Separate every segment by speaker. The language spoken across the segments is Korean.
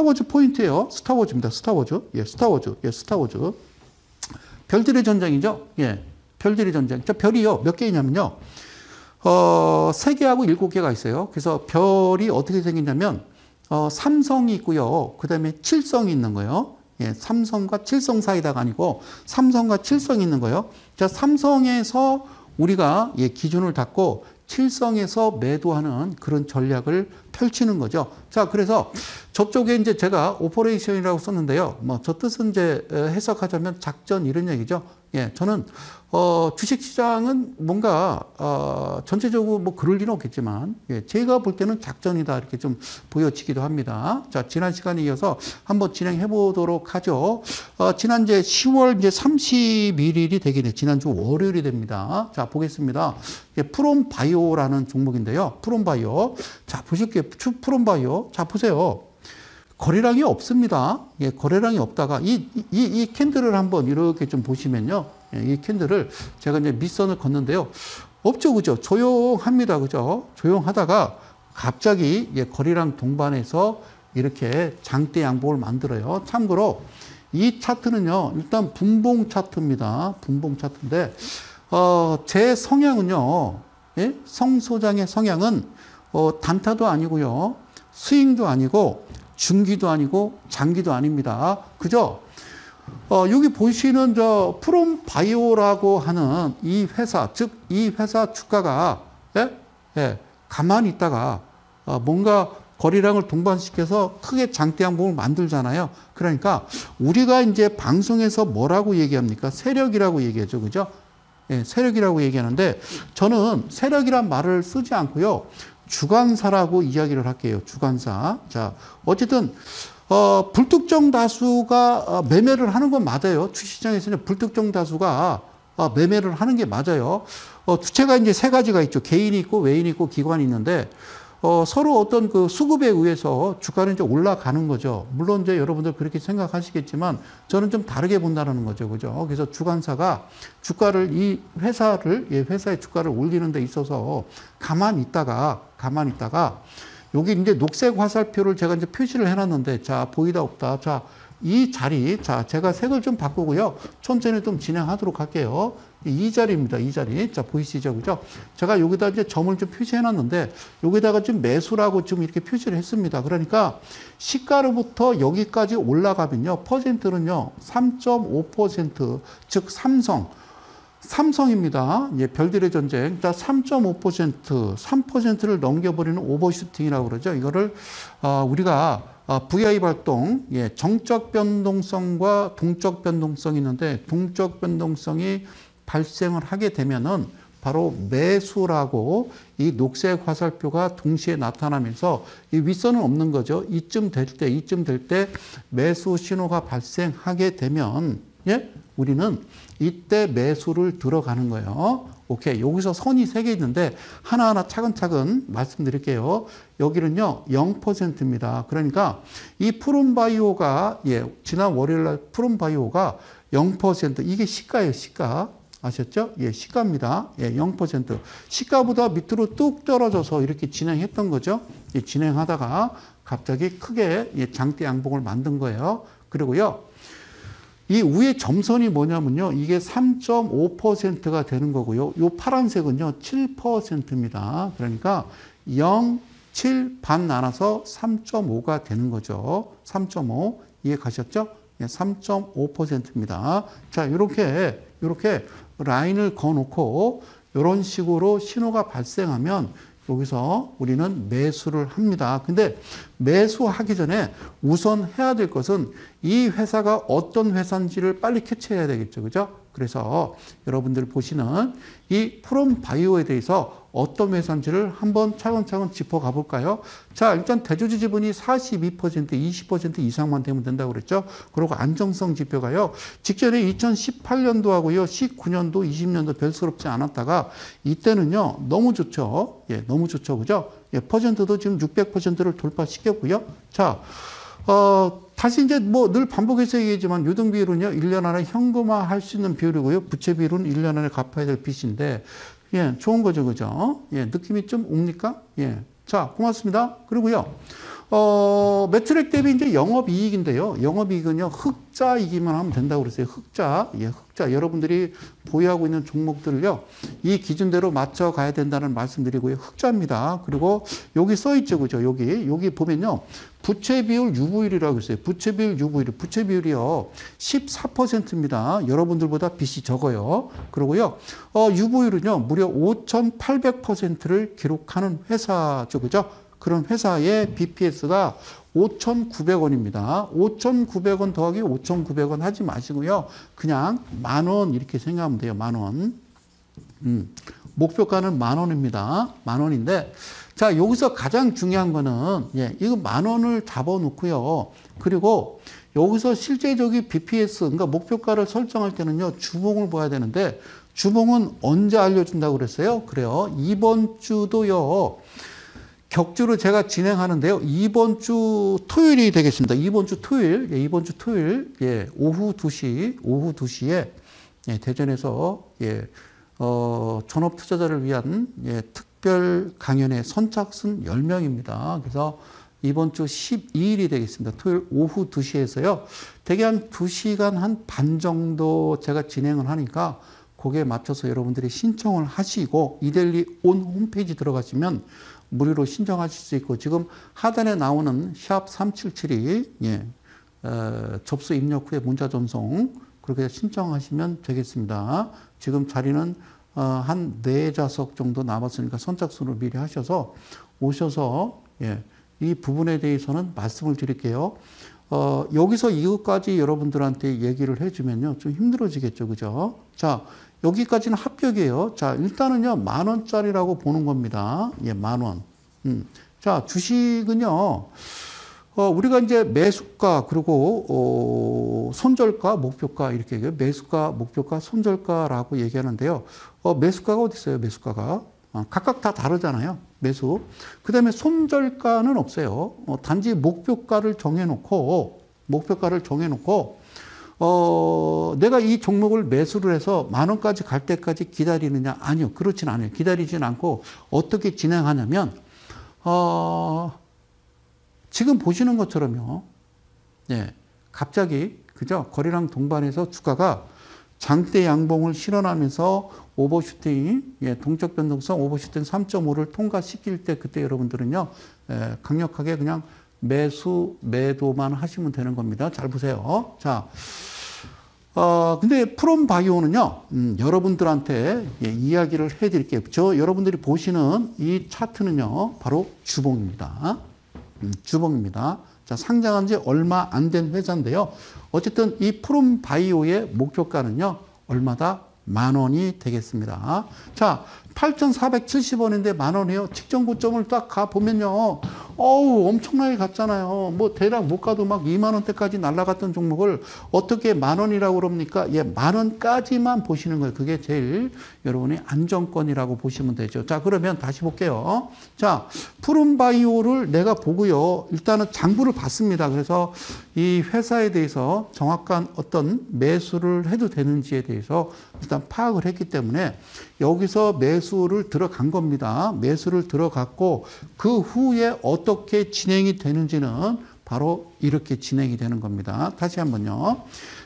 Speaker 1: 스타워즈 포인트예요. 스타워즈입니다. 스타워즈. 예, 스타워즈. 예, 스타워즈. 별들의 전쟁이죠. 예, 별들의 전쟁. 저 별이요. 몇 개이냐면요. 3개하고 7개가 있어요. 그래서 별이 어떻게 생겼냐면, 삼성이 있고요. 그 다음에 칠성이 있는 거예요. 예, 삼성과 칠성 사이다가 아니고, 삼성과 칠성이 있는 거예요. 자, 삼성에서 우리가 예, 기준을 닫고, 칠성에서 매도하는 그런 전략을 펼치는 거죠. 자, 그래서 저쪽에 이제 제가 오퍼레이션이라고 썼는데요. 뭐, 저 뜻은 이제 해석하자면 작전 이런 얘기죠. 예, 저는, 주식시장은 뭔가, 전체적으로 뭐 그럴 일은 없겠지만, 예, 제가 볼 때는 작전이다. 이렇게 좀 보여지기도 합니다. 자, 지난 시간에 이어서 한번 진행해 보도록 하죠. 지난 이제 10월 이제 31일이 되겠네. 지난주 월요일이 됩니다. 자, 보겠습니다. 예, 프롬바이오라는 종목인데요. 프롬바이오. 자, 보실게요. 프롬바이오. 자, 보세요. 거래량이 없습니다. 예, 거래량이 없다가 이 캔들을 한번 이렇게 좀 보시면요. 예, 이 캔들을 제가 이제 밑선을 걷는데요. 없죠, 그죠? 조용합니다, 그죠? 조용하다가 갑자기 예, 거래량 동반해서 이렇게 장대 양봉을 만들어요. 참고로 이 차트는요, 일단 분봉 차트입니다. 분봉 차트인데, 제 성향은요, 예? 성소장의 성향은 단타도 아니고요, 스윙도 아니고, 중기도 아니고 장기도 아닙니다. 그죠? 여기 보시는 저 프롬바이오라고 하는 이 회사, 즉 이 회사 주가가 예? 예, 가만히 있다가 뭔가 거래량을 동반시켜서 크게 장대 양봉을 만들잖아요. 그러니까 우리가 이제 방송에서 뭐라고 얘기합니까? 세력이라고 얘기하죠. 그죠? 예, 세력이라고 얘기하는데 저는 세력이란 말을 쓰지 않고요. 주관사라고 이야기를 할게요. 주관사. 자, 어쨌든 불특정 다수가 매매를 하는 건 맞아요. 주식시장에서는 불특정 다수가 매매를 하는 게 맞아요. 주체가 이제 3가지가 있죠. 개인이 있고 외인이 있고 기관이 있는데 서로 어떤 그 수급에 의해서 주가는 이제 올라가는 거죠. 물론 이제 여러분들 그렇게 생각하시겠지만 저는 좀 다르게 본다는 거죠. 그죠? 그래서 주관사가 주가를 이 회사를, 예, 회사의 주가를 올리는 데 있어서 가만히 있다가 여기 이제 녹색 화살표를 제가 이제 표시를 해놨는데 자, 보이다 없다. 자, 이 자리, 자, 제가 색을 좀 바꾸고요. 천천히 좀 진행하도록 할게요. 이 자리입니다. 이 자리. 자, 보이시죠? 그죠? 제가 여기다 이제 점을 좀 표시해 놨는데, 여기다가 좀 매수라고 좀 이렇게 표시를 했습니다. 그러니까, 시가로부터 여기까지 올라가면요, 퍼센트는요, 3.5%, 즉, 삼성입니다. 예, 별들의 전쟁. 자, 3.5%, 3%를 넘겨버리는 오버슈팅이라고 그러죠. 이거를, 우리가, VI 발동, 예, 정적 변동성과 동적 변동성이 있는데, 동적 변동성이 발생을 하게 되면은 바로 매수라고 이 녹색 화살표가 동시에 나타나면서 이 윗선은 없는 거죠. 이쯤 될 때 매수 신호가 발생하게 되면, 예, 우리는 이때 매수를 들어가는 거예요. 오케이. 여기서 선이 3개 있는데 하나하나 차근차근 말씀드릴게요. 여기는요, 0%입니다. 그러니까 이 프롬바이오가, 예, 지난 월요일 날 프롬바이오가 0%, 이게 시가예요, 시가. 아셨죠? 예, 시가입니다. 예, 0%. 시가보다 밑으로 뚝 떨어져서 이렇게 진행했던 거죠. 예, 진행하다가 갑자기 크게 예, 장대 양봉을 만든 거예요. 그리고요, 이 위에 점선이 뭐냐면요, 이게 3.5%가 되는 거고요. 요 파란색은요, 7%입니다. 그러니까 0, 7, 반 나눠서 3.5가 되는 거죠. 3.5. 이해 가셨죠? 예, 3.5%입니다. 자, 이렇게 라인을 그어놓고 이런 식으로 신호가 발생하면 여기서 우리는 매수를 합니다. 근데 매수하기 전에 우선 해야 될 것은 이 회사가 어떤 회사인지를 빨리 캐치해야 되겠죠. 그죠? 그래서 여러분들 보시는 이 프롬바이오에 대해서 어떤 회사인지를 한번 차근차근 짚어가 볼까요? 자, 일단 대주주 지분이 42%, 20% 이상만 되면 된다고 그랬죠. 그리고 안정성 지표가요, 직전에 2018년도하고요, 19년도, 20년도 별스럽지 않았다가 이때는요, 너무 좋죠. 예, 너무 좋죠. 그죠? 예, 퍼센트도 지금 600%를 돌파시켰고요. 자, 다시 이제 뭐 늘 반복해서 얘기하지만 유동비율은요, 1년 안에 현금화 할 수 있는 비율이고요. 부채 비율은 1년 안에 갚아야 될 빚인데, 예, 좋은 거죠. 그죠? 예, 느낌이 좀 옵니까? 예. 자, 고맙습니다. 그리고요, 매출액 대비 이제 영업이익인데요. 영업이익은요, 흑자이기만 하면 된다고 그랬어요. 흑자. 예, 흑자. 여러분들이 보유하고 있는 종목들을요, 이 기준대로 맞춰 가야 된다는 말씀드리고요. 흑자입니다. 그리고 여기 써있죠. 그죠? 여기 보면요. 부채 비율 유보율이라고 있어요. 부채 비율 유보율. 부채 비율이요. 14%입니다. 여러분들보다 빚이 적어요. 그리고요. 유보율은요. 무려 5,800%를 기록하는 회사죠. 그죠? 그런 회사의 BPS가 5,900원입니다. 5,900원 더하기 5,900원 하지 마시고요. 그냥 10,000원 이렇게 생각하면 돼요. 10,000원. 목표가는 10,000원입니다. 10,000원인데, 자, 여기서 가장 중요한 거는, 예, 이거 10,000원을 잡아놓고요. 그리고 여기서 실제적인 BPS, 그러니까 목표가를 설정할 때는요, 주봉을 봐야 되는데, 주봉은 언제 알려준다고 그랬어요? 그래요. 이번 주도요, 격주로 제가 진행하는데요. 이번 주 토요일이 되겠습니다. 이번 주 토요일, 예, 이번 주 토요일, 예, 오후 2시에, 예, 대전에서, 예, 전업 투자자를 위한, 예, 특별 강연의 선착순 10명입니다. 그래서 이번 주 12일이 되겠습니다. 토요일 오후 2시에서요. 대개 한 2시간 한 반 정도 제가 진행을 하니까 거기에 맞춰서 여러분들이 신청을 하시고 이데일리 온 홈페이지 들어가시면 무료로 신청하실 수 있고, 지금 하단에 나오는 샵 3772, 예, 접수 입력 후에 문자 전송 그렇게 신청하시면 되겠습니다. 지금 자리는 한 4좌석 정도 남았으니까 선착순으로 미리 하셔서 오셔서, 예, 이 부분에 대해서는 말씀을 드릴게요. 여기서 이것까지 여러분들한테 얘기를 해주면요, 좀 힘들어지겠죠. 그죠? 자, 여기까지는 합격이에요. 자, 일단은요, 10,000원짜리라고 보는 겁니다. 예, 10,000원. 자, 주식은요, 우리가 이제 매수가, 그리고, 손절가, 목표가, 이렇게 얘기해요. 매수가, 목표가, 손절가라고 얘기하는데요. 매수가가 어디 있어요? 매수가가. 각각 다 다르잖아요. 매수. 그 다음에 손절가는 없어요. 단지 목표가를 정해놓고, 내가 이 종목을 매수를 해서 10,000원까지 갈 때까지 기다리느냐? 아니요. 그렇진 않아요. 기다리진 않고 어떻게 진행하냐면, 지금 보시는 것처럼요. 예. 갑자기, 그죠? 거래량 동반해서 주가가 장대 양봉을 실현하면서 오버슈팅, 예, 동적 변동성 오버슈팅 3.5를 통과시킬 때 그때 여러분들은요, 예, 강력하게 그냥 매도만 하시면 되는 겁니다. 잘 보세요. 자, 근데 프롬바이오는요, 여러분들한테, 예, 이야기를 해드릴게요. 여러분들이 보시는 이 차트는요, 바로 주봉입니다. 주봉입니다. 자, 상장한 지 얼마 안 된 회사인데요. 어쨌든 이 프롬바이오의 목표가는요, 얼마다? 10,000원이 되겠습니다. 자, 8,470원인데 10,000원이에요. 직전 고점을 딱 가보면요. 어우, 엄청나게 갔잖아요. 뭐, 대략 못 가도 막 20,000원대까지 날아갔던 종목을 어떻게 10,000원이라고 그럽니까? 예, 10,000원까지만 보시는 거예요. 그게 제일 여러분이 안정권이라고 보시면 되죠. 자, 그러면 다시 볼게요. 자, 프롬바이오를 내가 보고요. 일단은 장부를 봤습니다. 그래서 이 회사에 대해서 정확한 어떤 매수를 해도 되는지에 대해서 일단 파악을 했기 때문에 여기서 매수를 들어간 겁니다. 매수를 들어갔고 그 후에 어떻게 진행이 되는지는 바로 이렇게 진행이 되는 겁니다. 다시 한번요.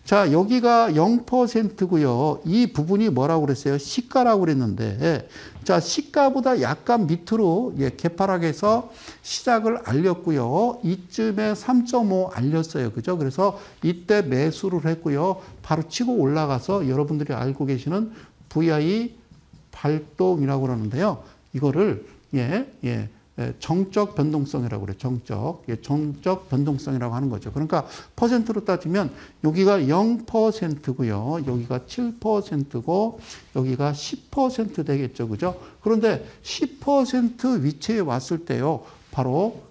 Speaker 1: 자, 여기가 0%고요. 이 부분이 뭐라고 그랬어요? 시가라고 그랬는데, 자, 시가보다 약간 밑으로, 예, 개파락해서 시작을 알렸고요. 이쯤에 3.5 알렸어요. 그죠? 그래서 이때 매수를 했고요. 바로 치고 올라가서 여러분들이 알고 계시는 VI 발동이라고 그러는데요. 이거를, 정적 변동성이라고 그래요. 정적 변동성이라고 하는 거죠. 그러니까 퍼센트로 따지면 여기가 0%고요. 여기가 7%고 여기가 10% 되겠죠. 그죠? 그런데 10% 위치에 왔을 때요. 바로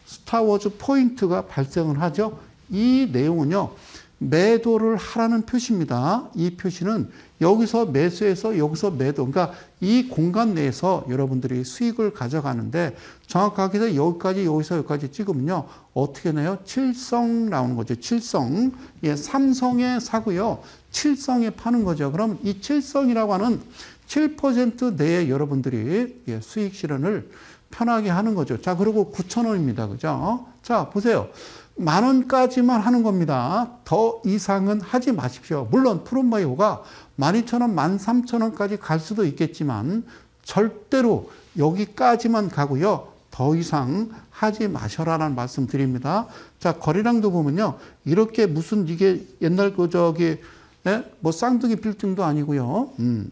Speaker 1: 스타워즈 포인트가 발생을 하죠. 이 내용은요. 매도를 하라는 표시입니다. 이 표시는 여기서 매수해서 여기서 매도. 그러니까 이 공간 내에서 여러분들이 수익을 가져가는데 정확하게 해서 여기까지 여기서 여기까지 찍으면요. 어떻게 나요? 7성 나오는 거죠. 7성. 예, 3성에 사고요. 7성에 파는 거죠. 그럼 이 7성이라고 하는 7% 내에 여러분들이, 예, 수익 실현을 편하게 하는 거죠. 자, 그리고 9,000원입니다. 그죠? 자, 보세요. 10,000원까지만 하는 겁니다. 더 이상은 하지 마십시오. 물론 푸른바이오가 12,000원, 13,000원까지 갈 수도 있겠지만 절대로 여기까지만 가고요. 더 이상 하지 마셔라라는 말씀 드립니다. 자, 거래량도 보면요. 이렇게 무슨 이게 옛날 뭐 쌍둥이 빌딩도 아니고요.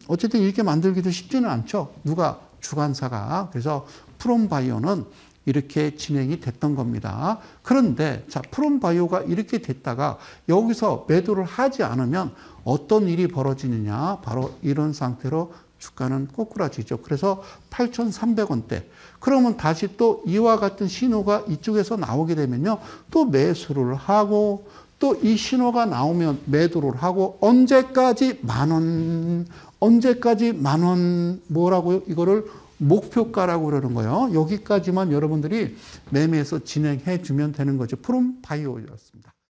Speaker 1: 어쨌든 이렇게 만들기도 쉽지는 않죠. 누가? 주관사가. 그래서 푸른바이오는 이렇게 진행이 됐던 겁니다. 그런데 자, 푸른바이오가 이렇게 됐다가 여기서 매도를 하지 않으면 어떤 일이 벌어지느냐? 바로 이런 상태로 주가는 꼬꾸라지죠. 그래서 8,300원대. 그러면 다시 또 이와 같은 신호가 이쪽에서 나오게 되면요. 또 매수를 하고 또 이 신호가 나오면 매도를 하고 언제까지 10,000원, 언제까지 10,000원 뭐라고요? 이거를 목표가라고 그러는 거예요. 여기까지만 여러분들이 매매해서 진행해 주면 되는 거죠. 푸른바이오였습니다.